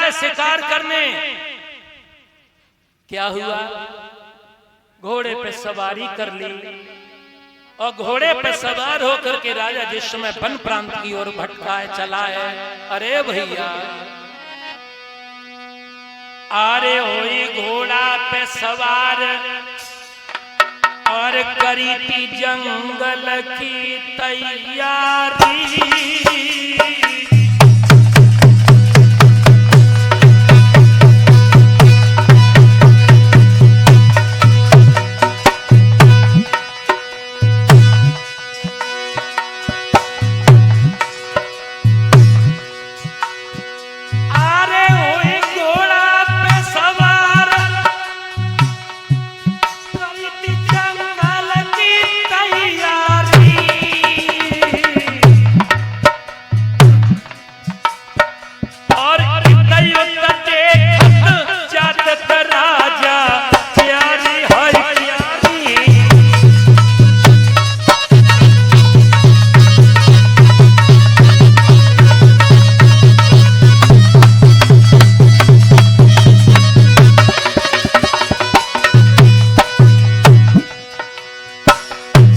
है शिकार करने। क्या हुआ, घोड़े पे सवारी कर ली और घोड़े पे सवार होकर के राजा जिस समय वन प्रांत की ओर भटकाए चला है, अरे भैया अरे होई घोड़ा पे सवार और करी थी जंगल की तैयारी।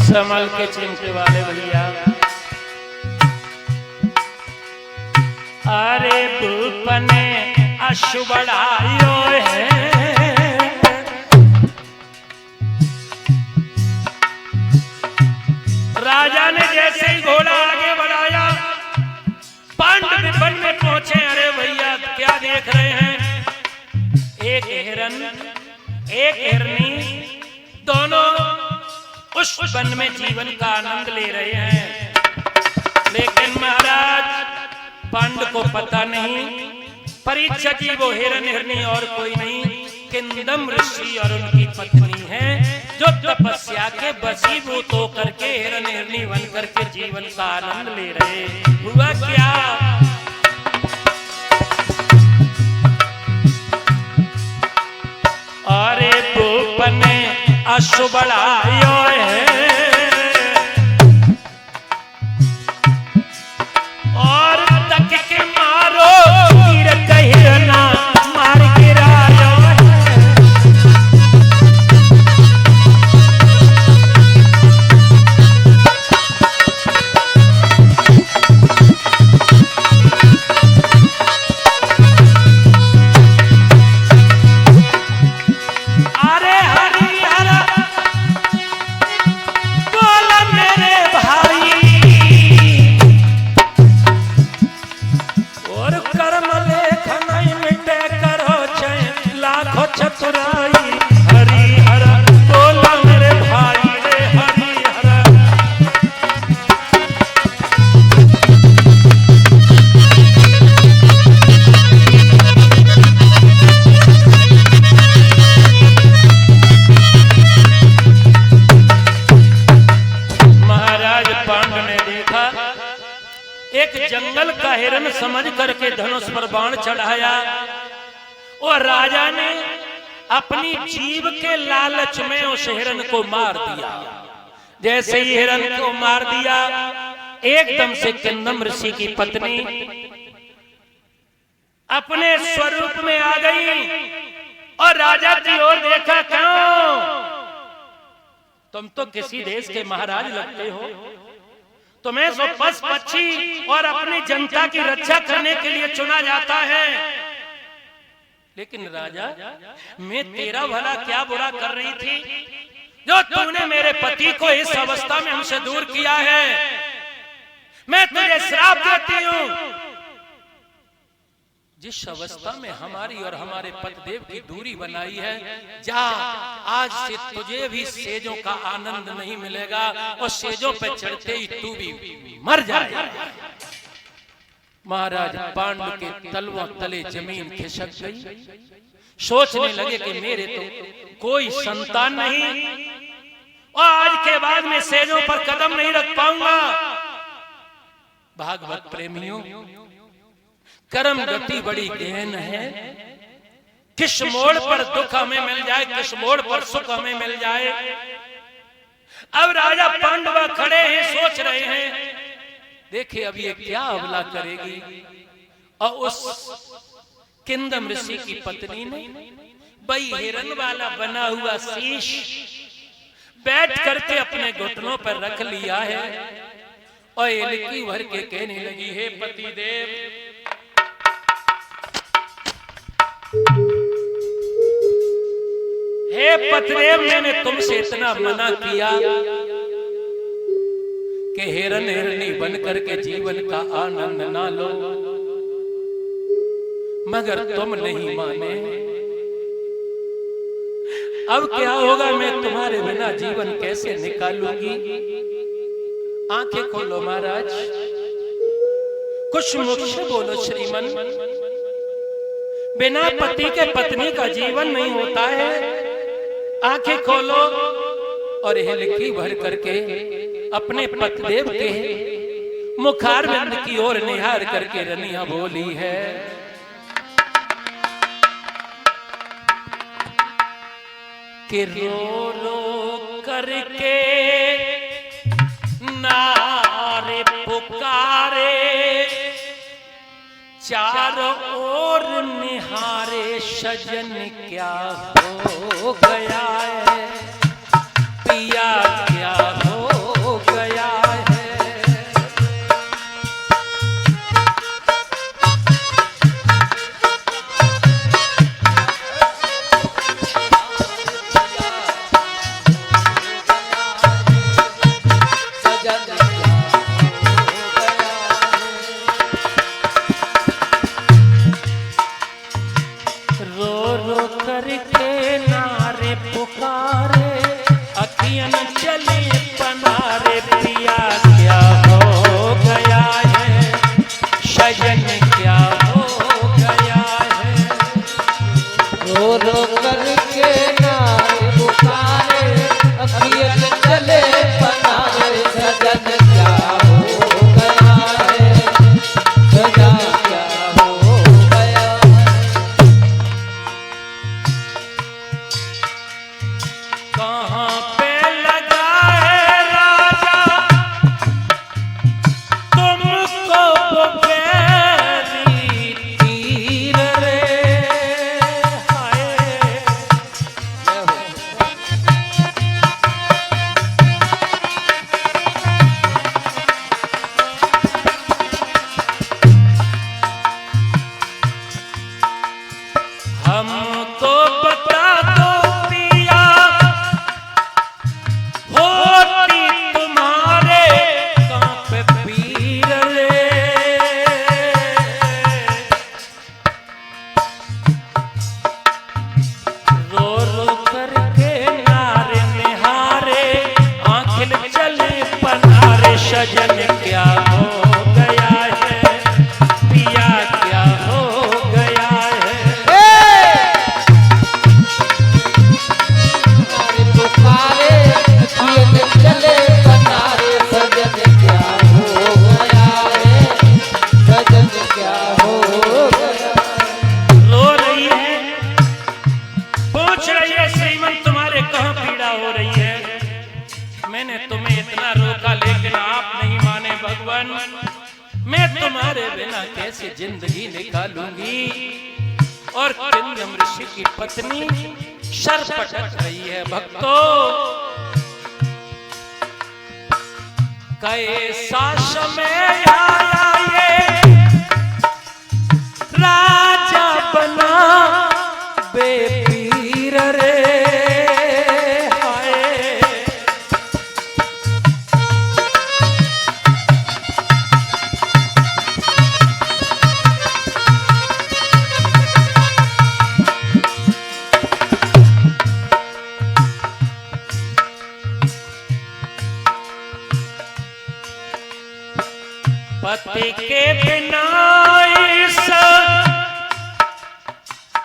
संभल के चिमटे वाले भैया, अरे भूपने अशुबड़ायो है, राजा ने जैसे ही घोड़ा आगे बढ़ाया पांडव वन में पहुंचे। अरे भैया क्या देख रहे हैं, एक हिरन एक हिरनी दोनों उस वन में जीवन का आनंद ले रहे हैं। लेकिन महाराज पांडव को पता नहीं परीक्षा की वो हिरन हिरनी और कोई नहीं, किंदम ऋषि और उनकी पत्नी है जो तपस्या के वशीभूत होकर के हिरन हिरनी बन करके जीवन का आनंद ले रहे। हुआ क्या, अरे भूपने अशुबड़ायो है और तक के मारो तीर हिरना मार गिरायो है। अरे हरिहर चतुराई, हरिहर बोला मेरे भाई रे हरिहर। महाराज पांडव ने देखा एक जंगल का हिरन समझ करके धनुष पर बाण चढ़ाया और राजा ने अपनी जीभ के लालच में उस हिरन को मार दिया। जैसे ही हिरन को मार दिया एकदम से किंदम ऋषि की पत्नी अपने स्वरूप में आ गई और राजा की ओर देखा, क्यों तुम तो किसी देश के महाराज लगते हो, तुम्हें तो पशु पक्षी और अपनी जनता की रक्षा करने के लिए चुना जाता है। लेकिन राजा मैं तेरा भला क्या बुरा कर रही थी जो तूने मेरे पति को इस अवस्था में हमसे दूर किया है। मैं तुझे श्राप देती हूँ, जिस अवस्था में हमारी और हमारे पतिदेव की दूरी बनाई है, जा आज से तुझे भी सेजों का आनंद नहीं मिलेगा और सेजों पे चढ़ते ही तू भी मर जाएगा। महाराज पांडव के तलवों तले जमीन खिसक गई। सोचने लगे कि मेरे तो कोई संतान नहीं और आज के बाद मैं सेजों पर कदम नहीं रख पाऊंगा। भागवत प्रेमियों, कर्म गति बड़ी गहन है। किस मोड़ पर दुख हमें मिल जाए, किस मोड़ पर सुख हमें मिल जाए। अब राजा पांडव खड़े हैं, सोच रहे हैं देखिए अब ये क्या हमला करेगी। और उस किंदम ऋषि की पत्नी ने वही हिरन वाला बना हुआ शीश बैठ करके अपने घुटनों पर रख लिया है और एलकी भर के कहने लगी, हे पतिदेव, हे पतिदेव, मैंने तुमसे इतना मना किया कि हिरन हिरनी बन करके जीवन का आनंद ना लो, मगर तुम नहीं माने। अब क्या होगा, मैं तुम्हारे बिना जीवन कैसे निकालूंगी? आंखें खोलो महाराज, कुछ मुख बोलो श्रीमन। बिना पति के पत्नी का जीवन नहीं होता है। आंखें खोलो और हिलकी भर करके अपने पतिदेव के मुखारविंद की ओर निहार करके रनिया बोली है, कि रो रो करके नारे पुकारे, चारों ओर निहारे, सजन क्या हो गया है, पिया क्या हो गया है। मैं तुम्हारे बिना कैसे जिंदगी निकालूंगी। और किंदम ऋषि की पत्नी सर पटक रही है। भक्तों, कैसा समय आया ये राजा बना बेपीर रे। पति के बिना इस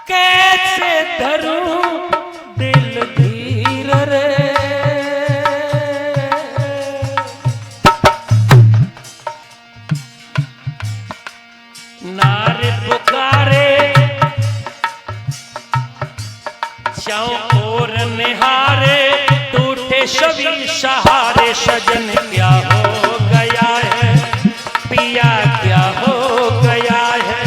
कैसे धरूं दिल धीर रे। नारे पुकारे चारों ओर निहारे, टूटे सभी सहारे। सजन क्या हो गया है, पिया क्या हो गया है।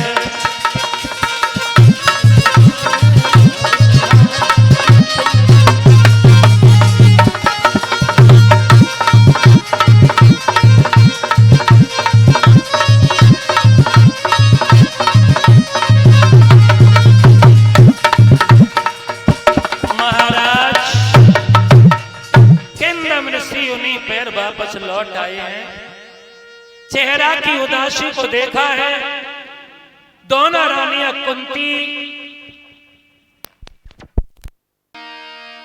चेहरा की उदासी को देखा है। दोनों रानियां कुंती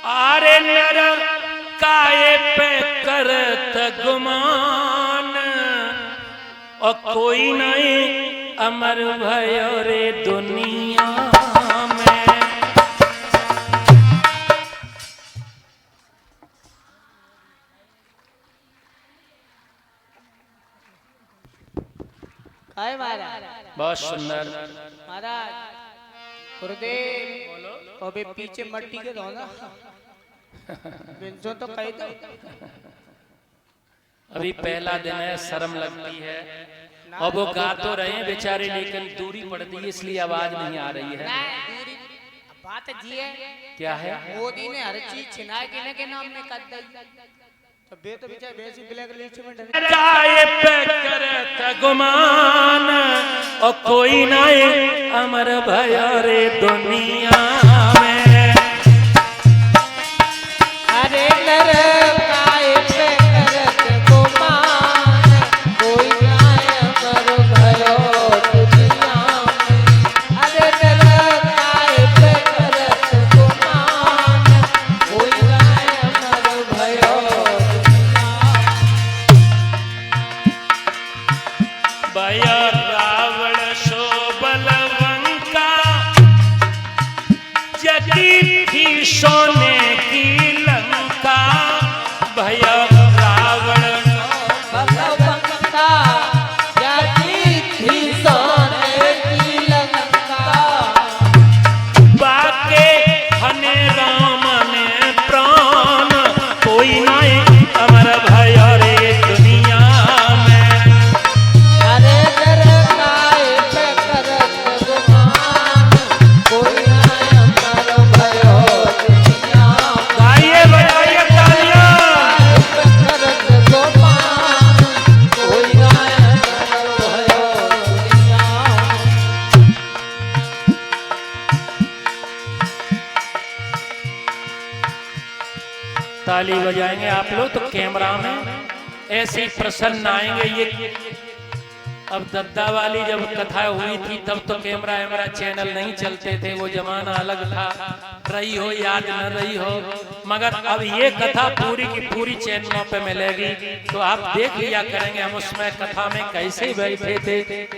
आरे नर काये पे करत गुमान, और कोई नहीं अमर भयो रे दुनिया में। बहुत सुंदर महाराज गुरुदेव अबे पीछे मट्टी के दो ना बिंजो तो कही दो। अभी पहला दिन है, शर्म लगती है, और वो गा तो रहे हैं बेचारे, लेकिन दूरी पड़ती है इसलिए आवाज नहीं आ रही है। बात जी है क्या है? मोदी ने हर चीज छिनाए के नाम में कर दी, तो बे तो बेचारे बेसी ब्लैक लिस्ट में डरे। काये पे करत गुमान, और कोई नहीं अमर भयो रे दुनिया में। अरे नर काये पे करत गुमान, कोई नहीं अमर भयो दुनिया में। अरे नर काये पे करत गुमान, कोई नहीं अमर भयो भयो रावण सो बलवंका, जगी थी सोने की लंका। भयो रावण बलवंता, जगी थी सोने की लंका। बाके हने राम ने प्राण, कोई नहीं अमर भयो रे दुनिया में। अरे नर काये पे करत गुमान, कोई नहीं अमर भयो दुनिया में। गाइए बजाइए तालियां। पे करत गुमान, कोई नहीं अमर भयो दुनिया में। ताली बजाएंगे आप लोग तो कैमरा में ऐसे ही प्रसन्न आएंगे। ये अब दद्दा वाली जब कथा हुई थी तब तो कैमरा वैमरा चैनल नहीं चलते थे, वो जमाना अलग था। रही हो याद न रही हो, मगर अब ये कथा पूरी की पूरी चैनलों पे मिलेगी, तो आप देख लिया करेंगे हम उसमें कथा में कैसे बैठे थे,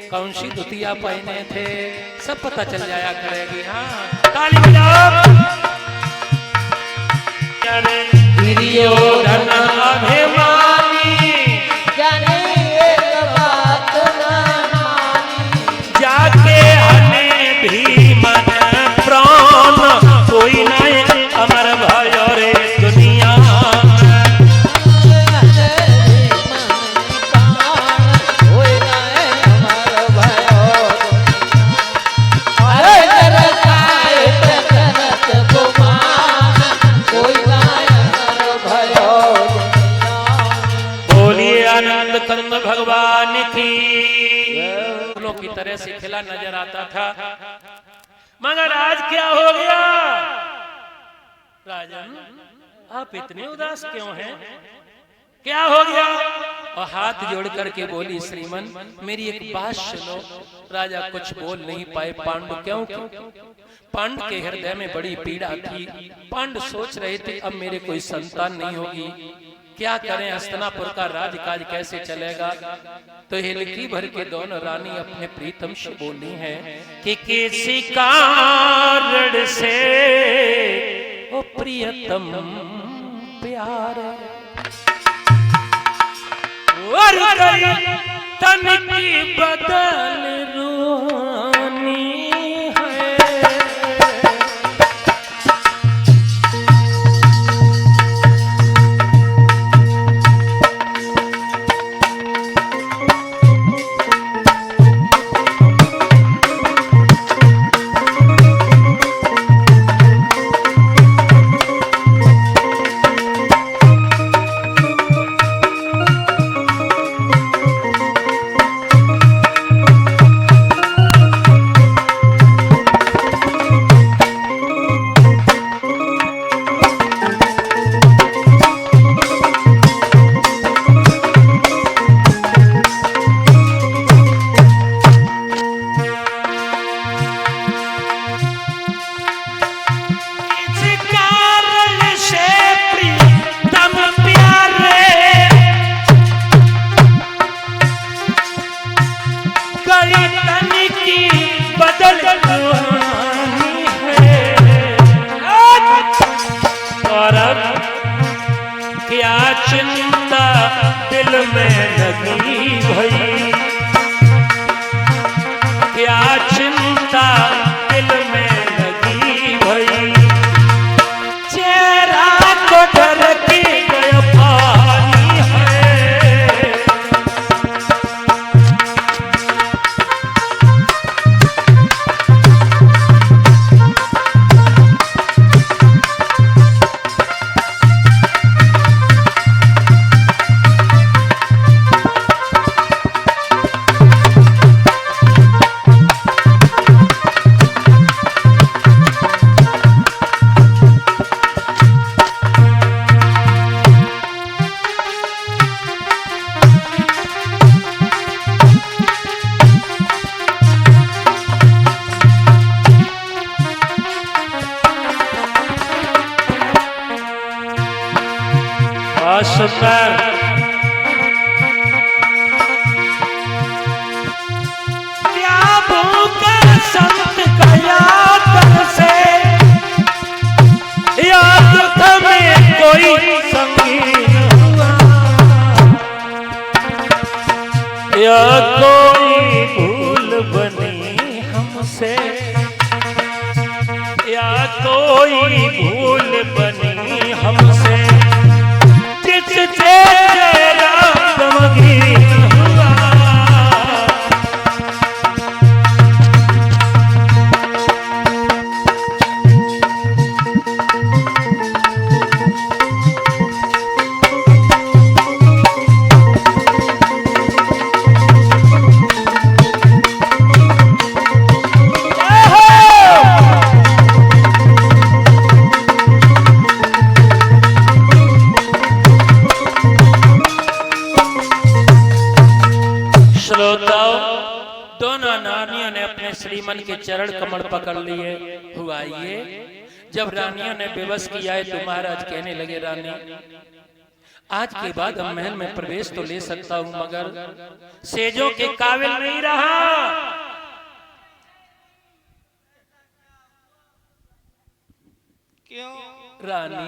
कौन सी धुतिया पहने थे, सब पता चल जाया करेगी। हाँ ताली बजाओ। दुर्योधन अभिमानी, जाने एक बात न मानी। जाके हने भीमन प्राण, कोई नहीं अमर भयो रे दुनिया में। बोलिए आनंद कंद भगवान की। फूलों की तरह से खिला नजर आता था, मगर आज क्या हो गया? राजन आप इतने उदास क्यों हैं? क्या हो गया? और हाथ जोड़ करके बोली, श्रीमन मेरी एक बात सुनो। राजा कुछ बोल नहीं पाए। पांडु क्यों? पांडु के हृदय में बड़ी पीड़ा थी। पांडु सोच रहे थे अब मेरे कोई संतान नहीं होगी, क्या करें, हस्तिनापुर का राजकाज कैसे चलेगा? तो हिलकी भर के दोनों रानी अपने प्रीतम से बोली है कि किसी कारण से ओ प्रियतम प्यार और तन की बदल रूहानी है। घास पर क्या भूखे संत गया तर से, या दुख में कोई संगीन हुआ, या कोई भूल बनी हमसे, या कोई भूल बनी हमसे, जिससे तेरा गमगीन हुआ। दोनों रानियों ने अपने श्रीमन के चरण कमल पकड़ लिए। हुआ ये जब रानियों ने बेबस किया है तो महाराज कहने लगे, रानी आज के बाद हम महल में प्रवेश तो ले सकता हूं, मगर सेजों के काबिल नहीं रहा। क्यों रानी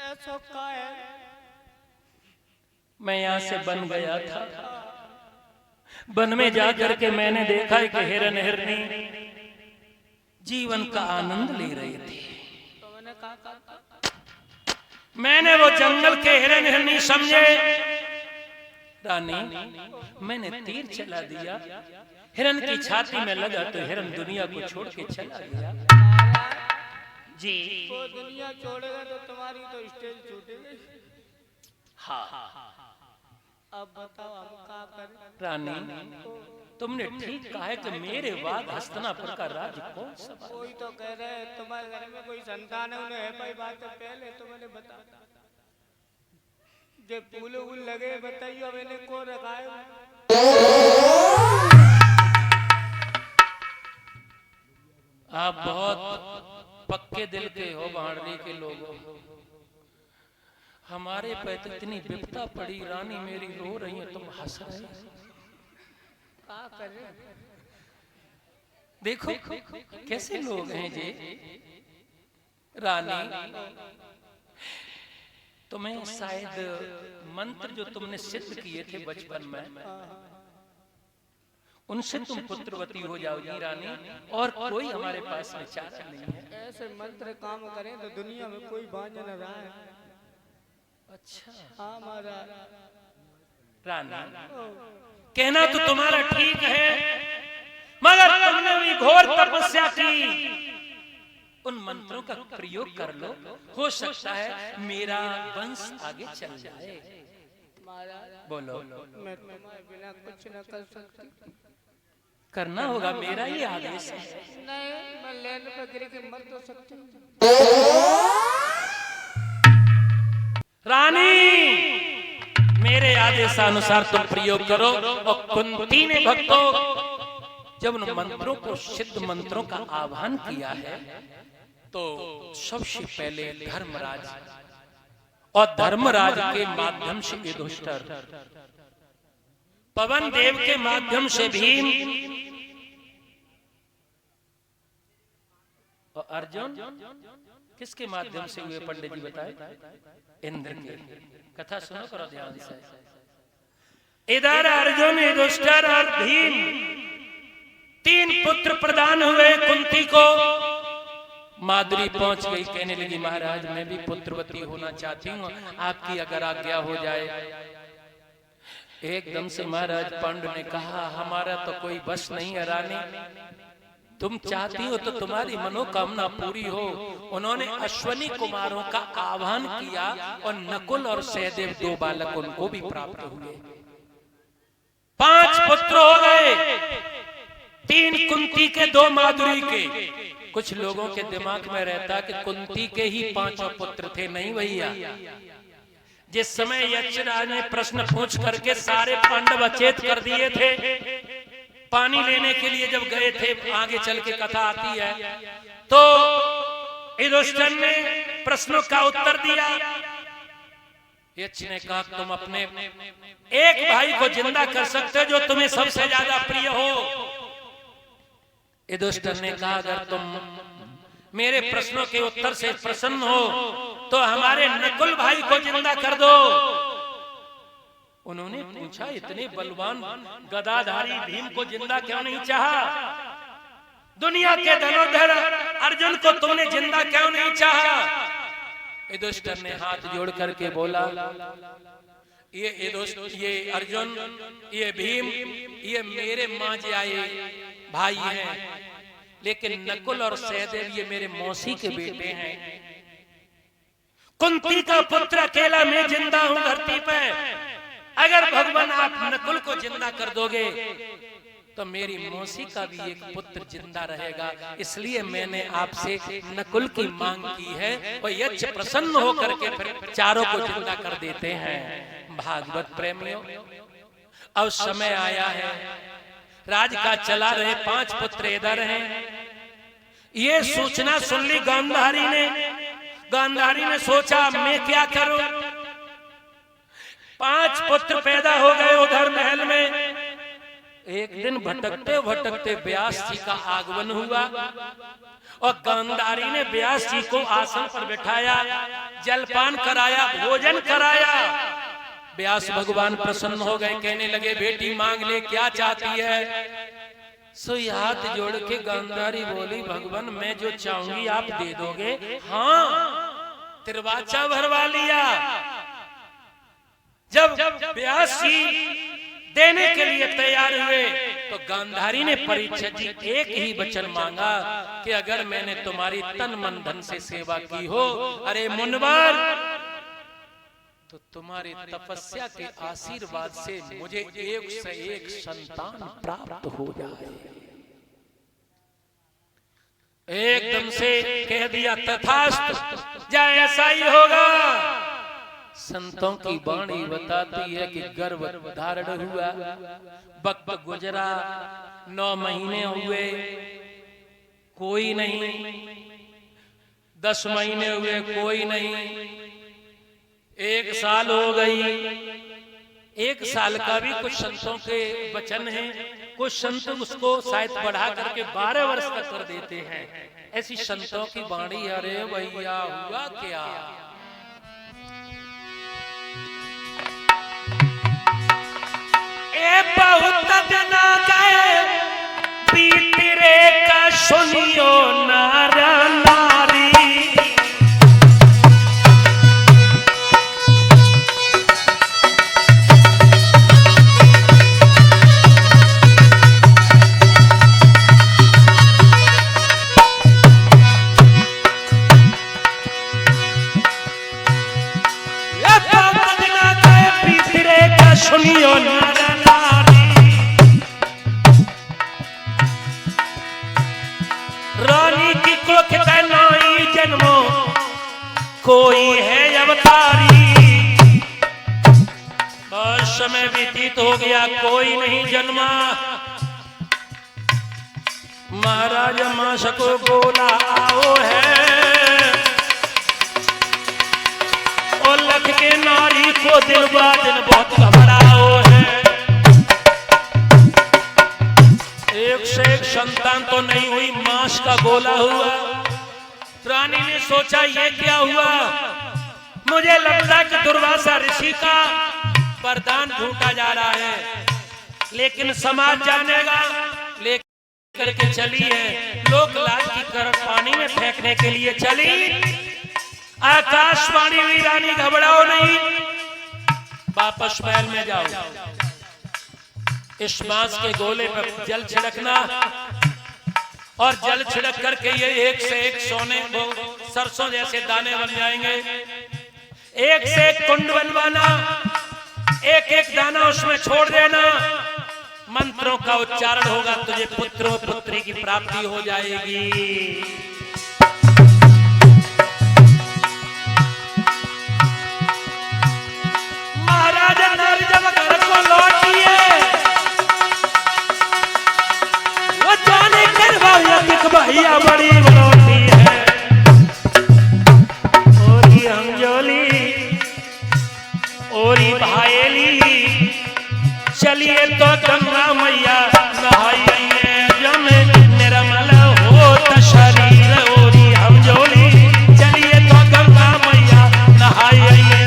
ऐसा का है? मैं यहाँ से बन गया था, वन में जाकर के मैंने देखा कि हिरन हिरनी जीवन का आनंद ले रहे थे। तो मैंने कहा मैंने वो जंगल के हिरन हिरनी समझे। रानी मैंने तीर चला दिया, हिरन की छाती में लगा तो हिरन दुनिया को छोड़ के चला गया। जी वो दुनिया छोड़ेगा तो तुम्हारी तो स्टेज छूटेगी। हाँ अब बताओ हम क्या करें? रानी तुमने ठीक कहा है कि मेरे बाद हस्तिनापुर का राज कौन सा? कोई तो कह रहे हैं तुम्हारे घर में कोई संतान है, उन्हें है भाई बात है, पहले तो मैंने बता जो फूल वूल लगे बताइए, अब इन्हें को रखा है? आप बहुत पक्के दिल के हो भांडरी के लोगों, हमारे पे तो इतनी विपदा पड़ी, रानी मेरी रो रही है, तुम हंस रहे हो। क्या करें? देखो कैसे लोग हैं जी। रानी तुम्हें शायद मंत्र जो तुमने सिद्ध किए थे बचपन में, उनसे तुम पुत्रवती हो जाओगी रानी, और कोई हमारे पास में चारा नहीं है। ऐसे मंत्र काम करें तो दुनिया में कोई बांझ न रहा है। अच्छा हाँ महाराज। रानी कहना तो तुम्हारा ठीक है, मगर तुमने भी घोर तपस्या की, उन मंत्रों का प्रयोग कर लो, हो सकता है मेरा वंश आगे चल जाए। महाराज बोलो। मैं तुम्हारे बिना कुछ न कर सकती। करना होगा, मेरा ही आदेश है। नहीं, मैं लेन पे गिर के मर तो सकती हूँ। रानी मेरे आदेशानुसार तुम प्रयोग करो। और कुंती ने भक्तों जब उन मंत्रों को, सिद्ध मंत्रों का आह्वान किया है, तो सबसे पहले धर्मराज, और धर्मराज के माध्यम से युधिष्ठिर, पवन देव के माध्यम से भीम, और अर्जुन किसके माध्यम से हुए पंडित जी बताए? इंद्र के। कथा सुनो करो ध्यान से। इधर अर्जुन, युधिष्ठिर और भीम, तीन पुत्र प्रदान हुए कुंती को। माधुरी पहुंच गई, कहने लगी महाराज मैं भी पुत्रवती होना चाहती हूँ, आपकी अगर आज्ञा हो जाए। एकदम से महाराज पांडु ने कहा हमारा तो कोई बस नहीं है रानी, तुम चाहती हो तो तुम्हारी मनोकामना पूरी हो। उन्होंने अश्वनी कुमारों का आह्वान किया और नकुल और सहदेव दो बालक उनको भी प्राप्त हुए। 5 पुत्र हो गए, 3 कुंती के, 2 माधुरी के। कुछ लोगों के दिमाग में रहता कि कुंती के ही 5 पुत्र थे। नहीं भैया, जिस समय यक्षराज ने प्रश्न पूछ करके सारे पांडव अचेत कर दिए थे, पानी लेने के लिए जब गए थे, आगे चल के कथा आती है, तो युधिष्ठिर ने प्रश्नों का उत्तर दिया। यक्ष ने कहा तुम अपने एक भाई को जिंदा कर सकते हो जो तुम्हें सबसे ज्यादा प्रिय हो। युधिष्ठिर ने कहा अगर तुम मेरे प्रश्नों के उत्तर से प्रसन्न हो तो हमारे नकुल भाई को जिंदा कर दो। उन्होंने पूछा इतने बलवान गदाधारी भीम को जिंदा क्यों नहीं चाहा? दुनिया के धनुर्धर अर्जुन को तुमने जिंदा क्यों नहीं चाहा? युधिष्ठिर ने हाथ जोड़ करके बोला ये अर्जुन, ये भीम, ये मेरे मांझे आए भाई हैं, लेकिन नकुल और सहदेव ये मेरे मौसी के बेटे हैं। कुंती का पुत्र अकेला मैं जिंदा हूं धरती पे। अगर भगवान आप नकुल को जिंदा कर दोगे तो मेरी मौसी का भी एक पुत्र जिंदा रहेगा। इसलिए मैंने आपसे नकुल की मांग की है और यक्ष प्रसन्न होकर के फिर चारों को जिंदा कर देते हैं। भागवत प्रेमियों, अब समय आया है, राज का चला रहे 5 पुत्र इधर हैं। ये सूचना सुन ली गांधारी ने। गांधारी ने सोचा मैं क्या करूं? 5 पुत्र पैदा हो गए उधर महल में। एक दिन भटकते भटकते व्यास जी का आगमन हुआ और गांधारी ने व्यास जी को आसन पर बिठाया, जलपान कराया, भोजन कराया। व्यास भगवान प्रसन्न हो गए, कहने लगे बेटी मांग ले, क्या चाहती है? सो हाथ जोड़ के गांधारी बोली भगवान मैं जो चाहूंगी आप दे दोगे? हाँ, तिरवाचा भरवा लिया। जब व्यास जी देने के लिए तैयार हुए तो गांधारी ने परीक्षित जी एक ही वचन मांगा कि अगर मैंने तुम्हारी तन मन धन से सेवा की हो, अरे मुनवर, तो तुम्हारी तपस्या के आशीर्वाद से मुझे 1 से 1 संतान प्राप्त हो जाए। एकदम से कह दिया तथास्तु, जा ऐसा ही होगा। संतों की वाणी बताती है कि गर्भ धारण हुआ, वक्त गुजरा, 9 महीने हुए, कोई नहीं, 10 महीने हुए, कोई नहीं, 1 साल हो गई। 1 साल का भी कुछ संतों के वचन हैं, कुछ संत उसको शायद बढ़ा करके 12 वर्ष तक कर देते हैं। ऐसी संतों की वाणी, अरे भैया हुआ क्या? बहुत दिन गए बीत रे का सुनियो नर नारी। बहुत दिन गए बीत रे का सुनियो नर कोई है अवतारी। बहुत समय व्यतीत हो गया, कोई नहीं जन्मा। महाराज मास को बोला आओ है, और लख के नारी को दिन बा दिन बहुत घबराओ है। 1 से 1 संतान तो नहीं हुई, मास का गोला हुआ। रानी ने सोचा ये क्या हुआ? मुझे लगता है कि दुर्वासा ऋषि का वरदान झूठा जा रहा है, लेकिन समाज जानेगा। लेकर के चली है, लोक लाज की कर पानी में फेंकने के लिए चली। आकाशवाणी हुई, रानी घबराओ नहीं, वापस महल में जाओ, इस बांस के गोले पर जल छिड़कना, और जल छिड़क करके ये 1 से 1 सोने सरसों जैसे दाने बन जाएंगे। 1 से 1 कुंड बनवाना, 1-1 दाना उसमें छोड़ देना। मंत्रों का उच्चारण होगा, तुझे पुत्र और पुत्री की प्राप्ति हो जाएगी। महाराज नर जब घर को लौटिए, वो जाने कर भैया बड़ी बनौती है। तो गंगा मैया नहाइए जब निर्मल हो त शरीर ओरी हम जोली चलिए तो गंगा मैया नहाइए।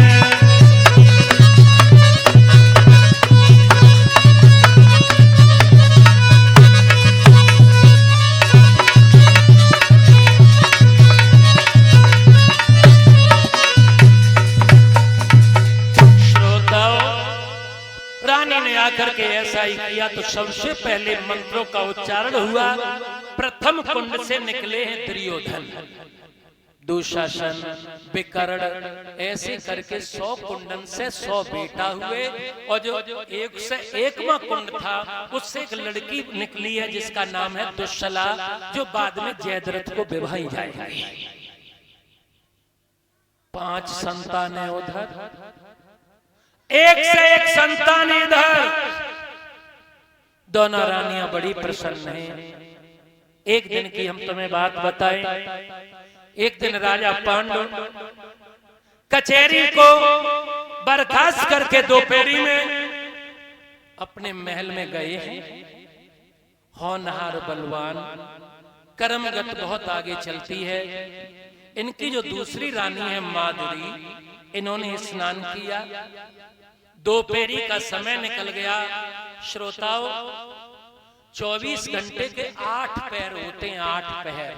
रानी ने आकर के ऐसा ही किया तो सबसे पहले मंत्रों का उच्चारण हुआ। प्रथम कुंड से निकले हैं दुर्योधन, दुशासन, विकर्ण, ऐसे करके 100 कुंडन से 100 बेटा हुए। और जो एक से एकवां कुंड था उससे एक लड़की निकली है जिसका नाम है दुश्शला, जो बाद में जयद्रथ को विवाही जाएगी। 5 संतानें उधर, एक से एक संतान इधर। दोनों रानियां बड़ी प्रसन्न हैं। एक दिन की हम तुम्हें बात बताएं। एक दिन राजा पांडु कचहरी को बर्खास्त करके दोपहरी में अपने महल में गए हैं। होनहार बलवान, कर्मगत बहुत आगे चलती है। इनकी जो दूसरी रानी है माधुरी, इन्होंने स्नान किया। दोपहरी का समय निकल गया। श्रोताओं, 24 घंटे के 8 पहर होते हैं, 8 पहर,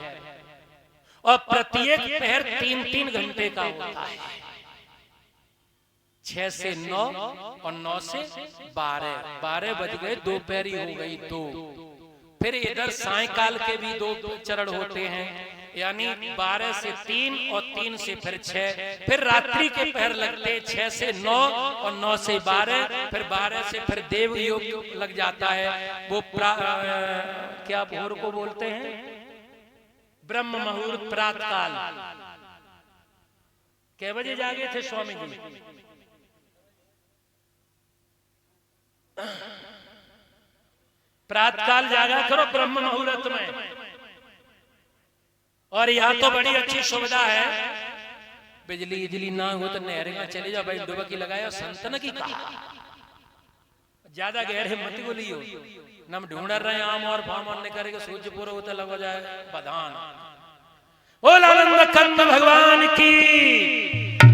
और प्रत्येक पहर 3-3 घंटे का होता है। 6 से 9 और 9 से 12 बज गए, दोपहरी हो गई 2। फिर इधर सायकाल के भी 2 चरण होते हैं, यानी 12 से 3 और 3 से फिर 6। फिर रात्रि के पहर लगते 6 से 9 और 9 से 12। फिर 12 से फिर देव योग लग जाता है। वो क्या भोर को बोलते हैं, ब्रह्म मुहूर्त, प्रातः काल। कै बजे जागे थे स्वामी जी? प्रातः काल जागा करो ब्रह्म मुहूर्त में। और यहाँ तो बड़ी अच्छी सुविधा है, बिजली ना हो तो नहरें चले जाओ भाई, डुबकी लगाया। संतन की कहा ज्यादा गहरे मत बोलियो, नम ढूंढ रहे हैं आम और फाम और निकल के सूर्य पूरा होता लग जाए बधान। ओ लालंद कंद भगवान की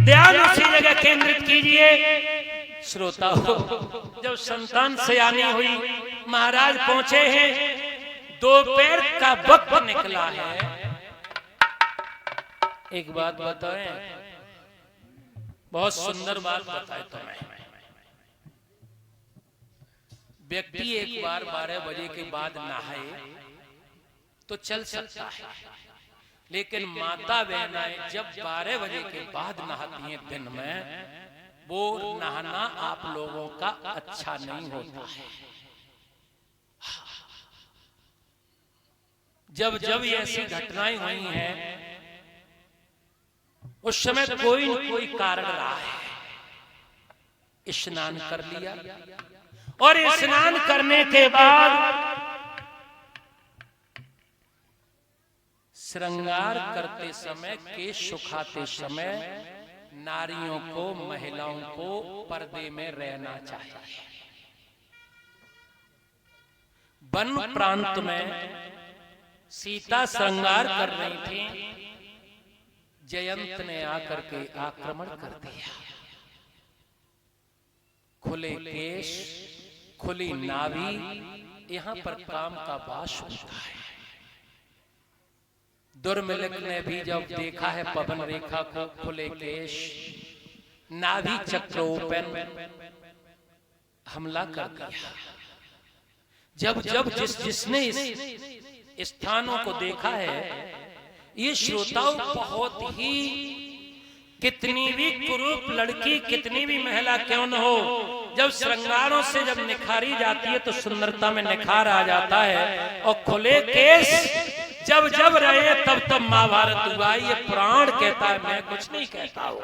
ध्यान उसी जगह केंद्रित कीजिए। श्रोता हो, जब संतान सयानी हुई, महाराज पहुंचे हैं, दोपहर का वक्त निकला है। एक बात बताएं, बहुत सुंदर बात बताए तुम्हें। व्यक्ति एक बार 12 बजे के बाद नहाए तो चल सकता है, लेकिन माता बहनाएं जब 12 बजे के बाद नहाती हैं दिन में, वो नहाना आप लोगों का अच्छा नहीं होता है। जब जब ऐसी घटनाएं हुई हैं, उस समय कोई न कोई कारण रहा है। स्नान कर लिया और स्नान करने के बाद श्रृंगार करते समय, केश सुखाते समय नारियों को, महिलाओं को पर्दे में रहना चाहिए। वन प्रांत में सीता श्रृंगार कर रही थी, जयंत ने आकर के आक्रमण कर दिया। खुले केश, खुली नाभि, यहां पर काम का वास होता है। दुर्मिलक ने भी जब देखा है पवन रेखा को, खुले केश, नाभि चक्र ओपन, हमला कर दिया। जब जब जिसने इस स्थानों को देखा है, ये श्रोताओं बहुत ही, कितनी भी कुरूप लड़की, कितनी भी महिला क्यों न हो, जब श्रृंगारों से जब निखारी जाती है तो सुंदरता में निखार आ जाता है। और खुले केस जब जब रहे तब तब महाभारत हुआ। ये पुराण कहता है, मैं कुछ नहीं कहता हूं।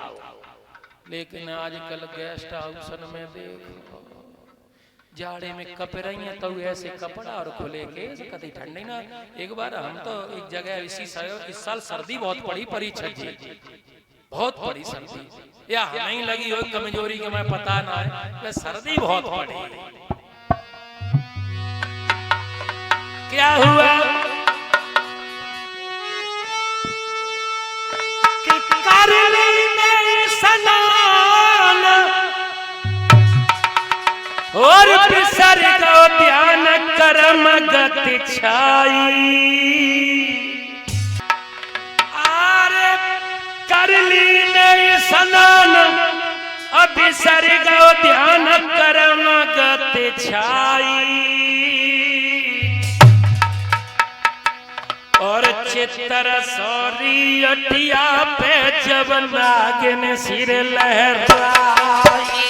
लेकिन आजकल गेस्ट हाउस में देखो, जाड़े में कप रही है तो ऐसे कपड़ा और खुले केस, कभी ठंडी ना। एक बार हम तो एक जगह इस साल सर्दी बहुत पड़ी, परीक्षा जी बहुत पड़ी सर्दी, या नहीं लगी हो कमजोरी के मैं पता ना है, सर्दी बहुत पड़ी। क्या हुआ कि कर ली स्नान और बिसर गो ध्यान कर्म गति छाई। आरे कर ली स्नान अब बिसर गो ध्यान कर्म गति छाई। और चित्र सौरी अटिया पे जब नागिन सिर लहराई।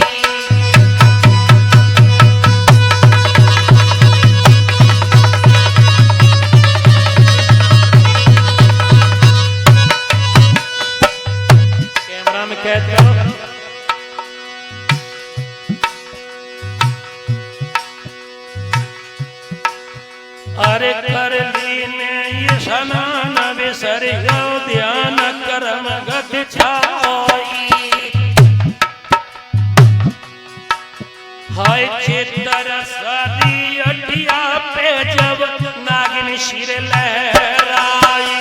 कैमरा में कैद करो। अरे कर लीने ये स्नान बिसर गो ध्यान कर्म गति छाई। हाय चित्र सारी अटिया पे जब नागिन सिर लहराई।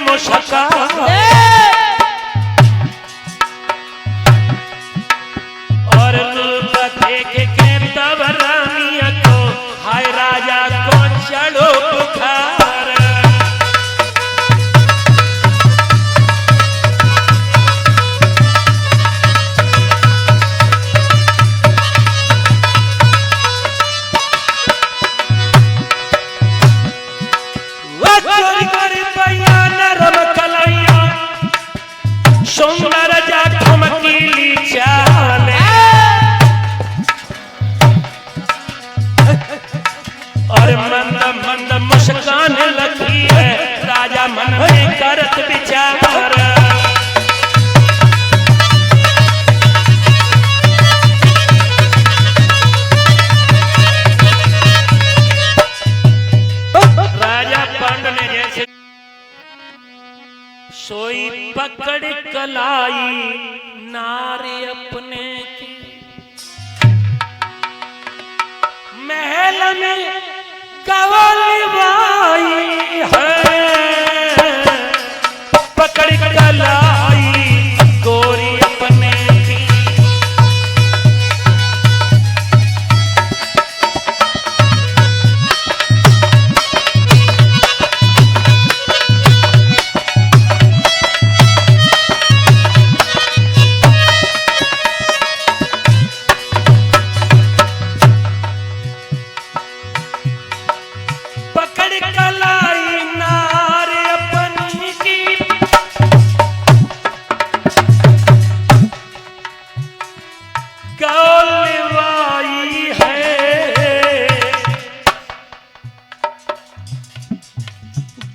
मुस्का और रूप देख के तब रानिया को हाय राजा को चढ़ो बुखार। सुंदर जा ठुमकीली चाले और मंद मंद मुस्कान लगी है राजा मन में करत विचार। राजा पांड ने जैसे सोई पकड़ कलाई नारी अपने की महल में गवलवाई है। पकड़ कलाई गोरी अपने की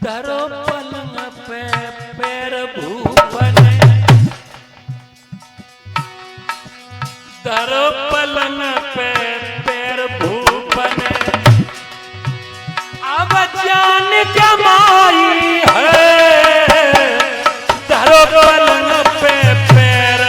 धरो पलंग पे पैर भूपन, धरो पलंग पे पैर भूपन, अब जान जमाई है। धरो पलंग पे पैर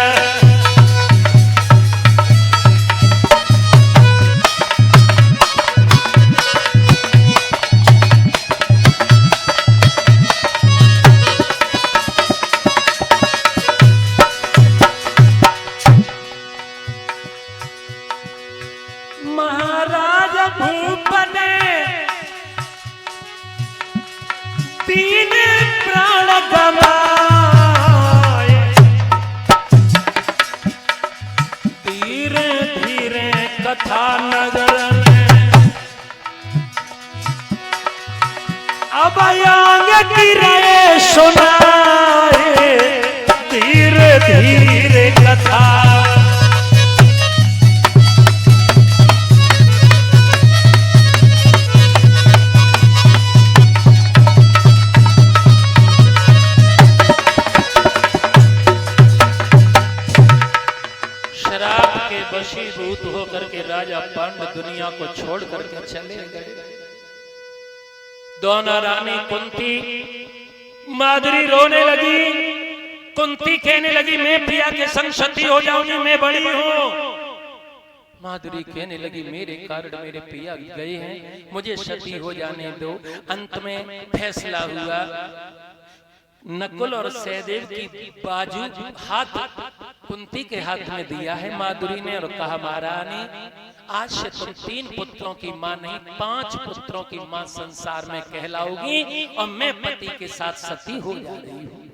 महाराज भूपन तीन प्राण गवाए, धीरे धीरे कथा नगर में अब आंग गिरे सुनाए, धीरे धीरे कथा वशीभूत होकर के राजा पांडु दुनिया को छोड़ करके चले गए। दोनों रानी कुंती माधुरी रोने लगी। कुंती कहने लगी मैं पिया के संग सती हो जाऊंगी, मैं बड़ी हूं। माधुरी कहने लगी मेरे कारण मेरे पिया गए हैं, मुझे सती हो जाने दो। अंत में फैसला हुआ, नकुल और सहदेव की बाजू हाथ कुंती के हाथ में दिया है माधुरी ने और कहा महारानी आज से तुम 3 पुत्रों की मां नहीं 5 पुत्रों की मां संसार में कहलाओगी और मैं पति के साथ सती हो जा रही हूं।